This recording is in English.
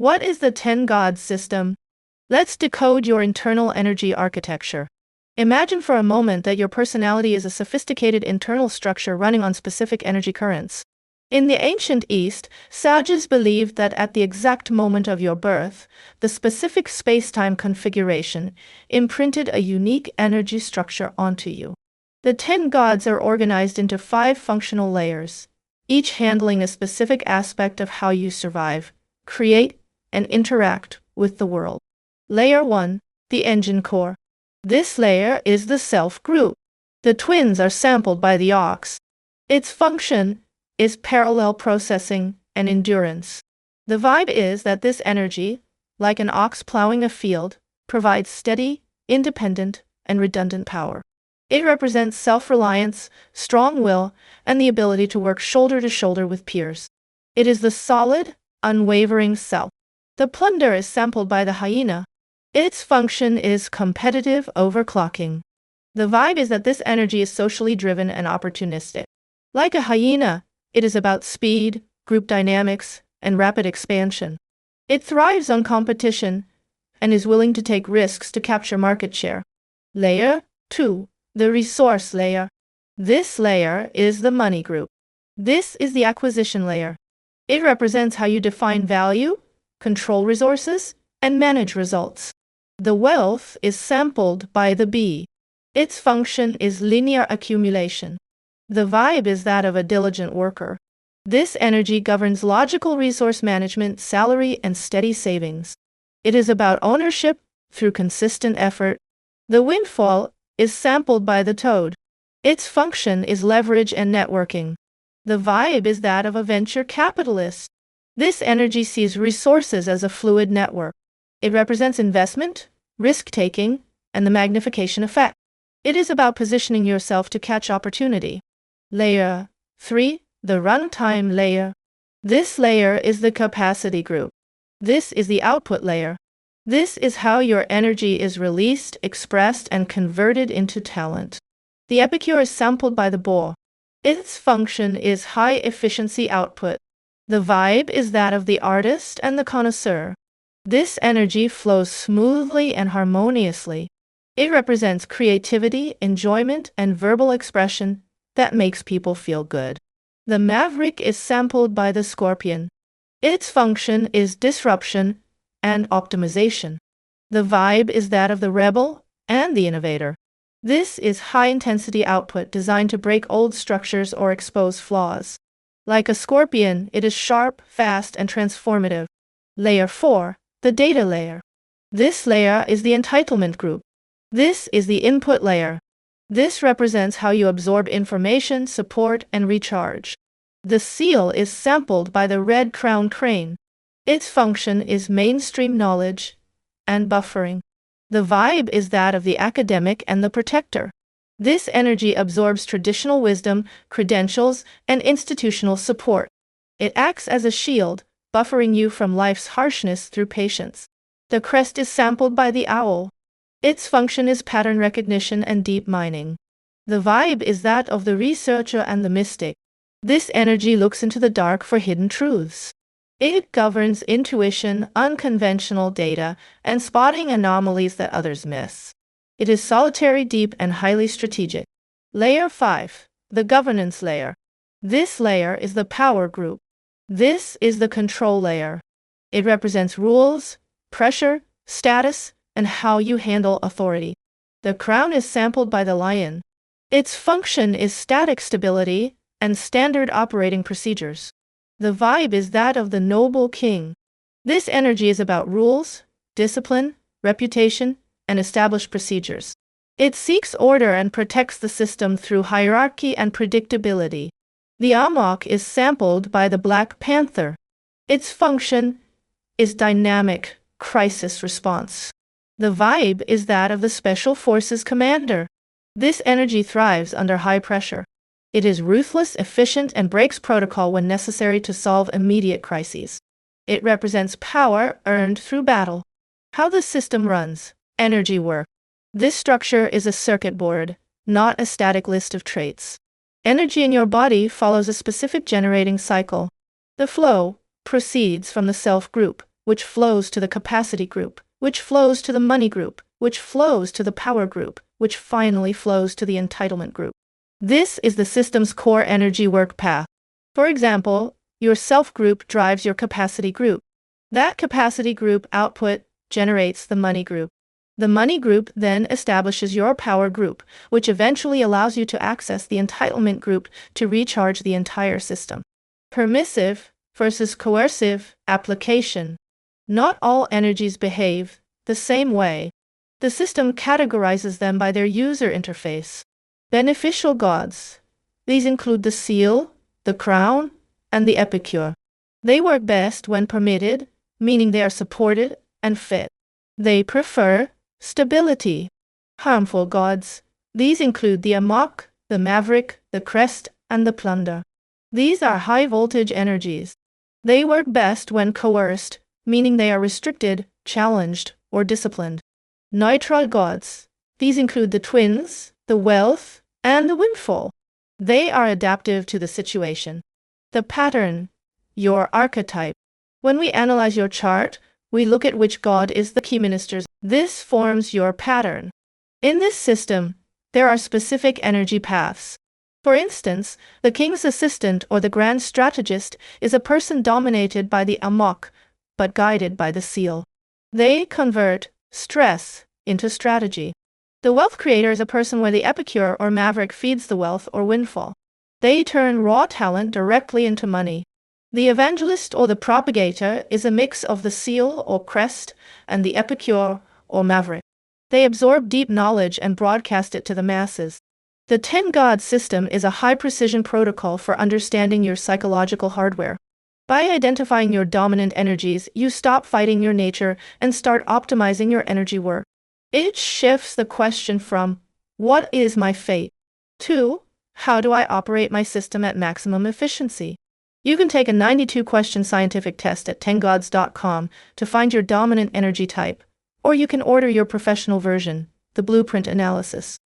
What is the 10 gods system? Let's decode your internal energy architecture. Imagine for a moment that your personality is a sophisticated internal structure running on specific energy currents. In the ancient East, sages believed that at the exact moment of your birth, the specific space-time configuration imprinted a unique energy structure onto you. The 10 gods are organized into 5 functional layers, each handling a specific aspect of how you survive, create, and interact with the world. Layer 1, the engine core. This layer is the self group. The twins are sampled by the ox. Its function is parallel processing and endurance. The vibe is that this energy, like an ox plowing a field, provides steady, independent, and redundant power. It represents self-reliance, strong will, and the ability to work shoulder to shoulder with peers. It is the solid, unwavering self. The plunder is sampled by the hyena. Its function is competitive overclocking. The vibe is that this energy is socially driven and opportunistic. Like a hyena, it is about speed, group dynamics, and rapid expansion. It thrives on competition and is willing to take risks to capture market share. Layer 2, the resource layer. This layer is the money group. This is the acquisition layer. It represents how you define value, control resources, and manage results. The wealth is sampled by the bee. Its function is linear accumulation. The vibe is that of a diligent worker. This energy governs logical resource management, salary, and steady savings. It is about ownership through consistent effort. The windfall is sampled by the toad. Its function is leverage and networking. The vibe is that of a venture capitalist. This energy sees resources as a fluid network. It represents investment, risk-taking, and the magnification effect. It is about positioning yourself to catch opportunity. Layer 3, the runtime layer. This layer is the capacity group. This is the output layer. This is how your energy is released, expressed, and converted into talent. The epicure is sampled by the boar. Its function is high-efficiency output. The vibe is that of the artist and the connoisseur. This energy flows smoothly and harmoniously. It represents creativity, enjoyment, and verbal expression that makes people feel good. The maverick is sampled by the scorpion. Its function is disruption and optimization. The vibe is that of the rebel and the innovator. This is high-intensity output designed to break old structures or expose flaws. Like a scorpion, it is sharp, fast, and transformative. Layer 4, the data layer. This layer is the entitlement group. This is the input layer. This represents how you absorb information, support, and recharge. The seal is sampled by the red-crowned crane. Its function is mainstream knowledge and buffering. The vibe is that of the academic and the protector. This energy absorbs traditional wisdom, credentials, and institutional support. It acts as a shield, buffering you from life's harshness through patience. The crest is sampled by the owl. Its function is pattern recognition and deep mining. The vibe is that of the researcher and the mystic. This energy looks into the dark for hidden truths. It governs intuition, unconventional data, and spotting anomalies that others miss. It is solitary, deep, and highly strategic. Layer 5, the governance layer. This layer is the power group. This is the control layer. It represents rules, pressure, status, and how you handle authority. The crown is sampled by the lion. Its function is static stability and standard operating procedures. The vibe is that of the noble king. This energy is about rules, discipline, reputation, and established procedures. It seeks order and protects the system through hierarchy and predictability. The amok is sampled by the black panther. Its function is dynamic crisis response. The vibe is that of the Special Forces commander. This energy thrives under high pressure. It is ruthless, efficient, and breaks protocol when necessary to solve immediate crises. It represents power earned through battle. How the system runs. Energy work. This structure is a circuit board, not a static list of traits. Energy in your body follows a specific generating cycle. The flow proceeds from the self group, which flows to the capacity group, which flows to the money group, which flows to the power group, which finally flows to the entitlement group. This is the system's core energy work path. For example, your self group drives your capacity group. That capacity group output generates the money group. The money group then establishes your power group, which eventually allows you to access the entitlement group to recharge the entire system. Permissive versus coercive application. Not all energies behave the same way. The system categorizes them by their user interface. Beneficial gods. These include the seal, the crown, and the epicure. They work best when permitted, meaning they are supported and fit. They prefer stability. Harmful gods. These include the amok, the maverick, the crest, and the plunder. These are high-voltage energies. They work best when coerced, meaning they are restricted, challenged, or disciplined. Neutral gods. These include the twins, the wealth, and the windfall. They are adaptive to the situation. The pattern. Your archetype. When we analyze your chart, we look at which god is the key ministers. This forms your pattern. In this system, there are specific energy paths. For instance, the king's assistant or the grand strategist is a person dominated by the amok, but guided by the seal. They convert stress into strategy. The wealth creator is a person where the epicure or maverick feeds the wealth or windfall. They turn raw talent directly into money. The evangelist or the propagator is a mix of the seal or crest and the epicure or maverick. They absorb deep knowledge and broadcast it to the masses. The 10-god system is a high-precision protocol for understanding your psychological hardware. By identifying your dominant energies, you stop fighting your nature and start optimizing your energy work. It shifts the question from, what is my fate? To, how do I operate my system at maximum efficiency? You can take a 92-question scientific test at 10gods.com to find your dominant energy type, or you can order your professional version, the Blueprint Analysis.